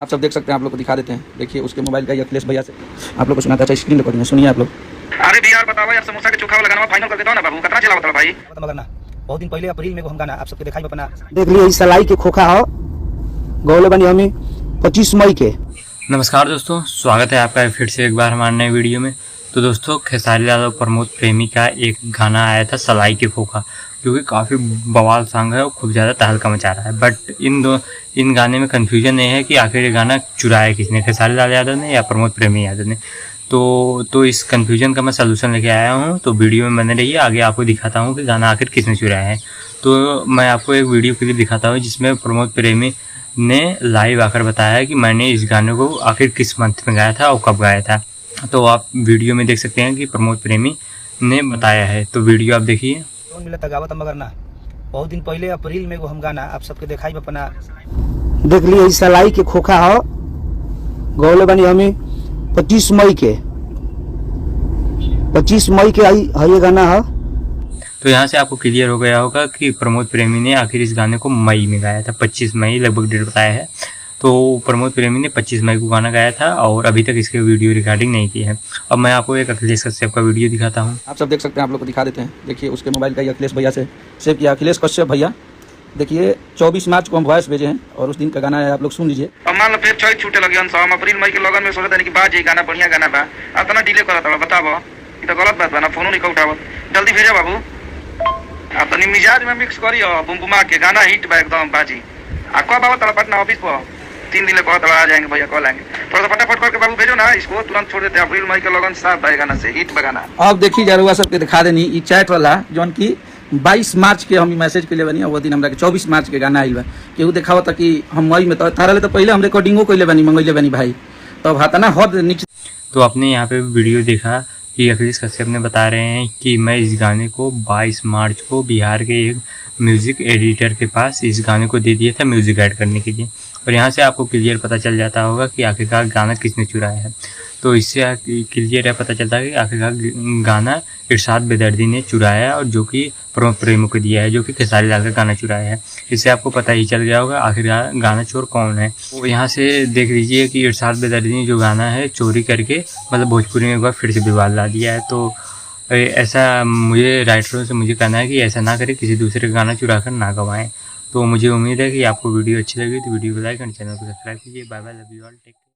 आप सब देख सकते हैं, आप लोग को दिखा देते हैं। देखिए उसके मोबाइल का ये अखिलेश भैया से आप लोग को सुनाता है, स्क्रीन रिकॉर्डिंग सुनिए आप लोग। अरे भैया बताओ यार, समोसा के चोखा लगाना फाइनल कर देता हूं ना बाबू, कितना चला होता भाई? मगर ना बहुत दिन पहले अप्रैल में हम गाना आप सबके दिखाई अपना देख लिए इस सलाई के खोखा हो गौले बनी हमें 25 मई के। नमस्कार दोस्तों, स्वागत है आपका फिर से एक बार हमारे नए वीडियो में। तो दोस्तों, खेसारी लाल और प्रमोद प्रेमी का एक गाना आया था सलाई के खोखा, जो कि काफ़ी बवाल सॉन्ग है और खूब ज़्यादा तहलका मचा रहा है। बट इन गाने में कन्फ्यूजन ये है कि आखिर ये गाना चुराया किसने, खेसारी लाल यादव ने या प्रमोद प्रेमी यादव ने। तो इस कन्फ्यूजन का मैं सलूशन लेके आया हूँ, तो वीडियो में बने रहिए। आगे आपको दिखाता हूँ कि गाना आखिर किसने चुराया है। तो मैं आपको एक वीडियो क्लिप दिखाता हूँ जिसमें प्रमोद प्रेमी ने लाइव आकर बताया है कि मैंने इस गाने को आखिर किस मंथ में गाया था और कब गाया था। तो आप वीडियो में देख सकते हैं कि प्रमोद प्रेमी ने बताया है, तो वीडियो आप देखिए। मिलता गावत मगर ना बहुत दिन पहले अप्रैल में वो हम गाना आप सबके दिखाई अपना देख लिए इस सलाई के खोखा हो गौले बनी हमें 25 मई के 25 मई के आई है ये गाना है। तो यहाँ से आपको क्लियर हो गया होगा कि प्रमोद प्रेमी ने आखिर इस गाने को मई में गाया था, 25 मई लगभग डेट बताया है। तो प्रमोद प्रेमी ने 25 मई को गाना गाया था और अभी तक इसके वीडियो रिकॉर्डिंग नहीं की है। अब मैं आपको एक अखिलेश कश्यप का वीडियो दिखाता हूँ। आप सब देख सकते हैं, आप लोग को दिखा देते हैं। देखिए उसके मोबाइल का ये अखिलेश भैया से सेव किया, अखिलेश कश्यप भैया। देखिए 24 मार्च को हम वॉइस भेजे हैं और उस दिन का गाना है, आप लोग सुन लीजिए। अब मान लो फिर छह छूटे लगे हम अप्रैल मई के लगन में सोचते कि बात गाना बढ़िया गाना बा, इतना डिले करत बा, बताबो ई तो गलत बात बा ना। फोनो नहीं उठावत, जल्दी भेजो बाबू। आप तनी मिजाज में मिक्स करियो, बुमबुमा के गाना हिट बा एकदम बाजी। आपको बाबा तड़ा पटना ऑफिस पर 3 दिन कहत आ जाएंगे भैया, कॉल आएंगे। थोड़ा सा फटाफट करके बाबू भेजो ना, इसको तुरंत छोड़ देते हैं। अप्रैल मई के लगन साफ बा गाना से हिट बा गाना। अब देखिए जरूर सबके दिखा देनी ई चैट वाला जौन की 22 मार्च के हम मैसेज के लिए बनी, वो दिन हमरा के 24 मार्च के गाना आइल बा। केहू दिखाओ था कि हम मई में तो तारा ले तो पहले हम रिकॉर्डिंगो कइले बनी, मंगइले बनी भाई, तब हाथा ना हद नीचे। तो आपने यहाँ पे वीडियो देखा कि अखिलेश कश्यप ने बता रहे हैं कि मैं इस गाने को 22 मार्च को बिहार के एक म्यूज़िक एडिटर के पास इस गाने को दे दिया था म्यूज़िक ऐड करने के लिए। और यहाँ से आपको क्लियर पता चल जाता होगा कि आखिरकार गाना किसने चुराया है। तो इससे क्लियर है पता चलता है कि आखिरकार गाना इरशाद बेदर्दी ने चुराया है और जो कि प्रमोद प्रेमी को दिया है, जो कि खेसारी लाल का गाना चुराया है। इससे आपको पता ही चल गया होगा आखिरकार गाना चोर कौन है। तो यहाँ से देख लीजिए कि इरशाद बेदर्दी ने जो गाना है चोरी करके मतलब भोजपुरी में एक बार फिर से विवाद ला दिया है। तो ऐसा मुझे राइटरों से मुझे कहना है कि ऐसा ना करें, किसी दूसरे का गाना चुरा कर ना गवाएं। तो मुझे उम्मीद है कि आपको वीडियो अच्छी लगी तो वीडियो को लाइक और चैनल को सब्सक्राइब कीजिए। Bye bye, love you all, take care.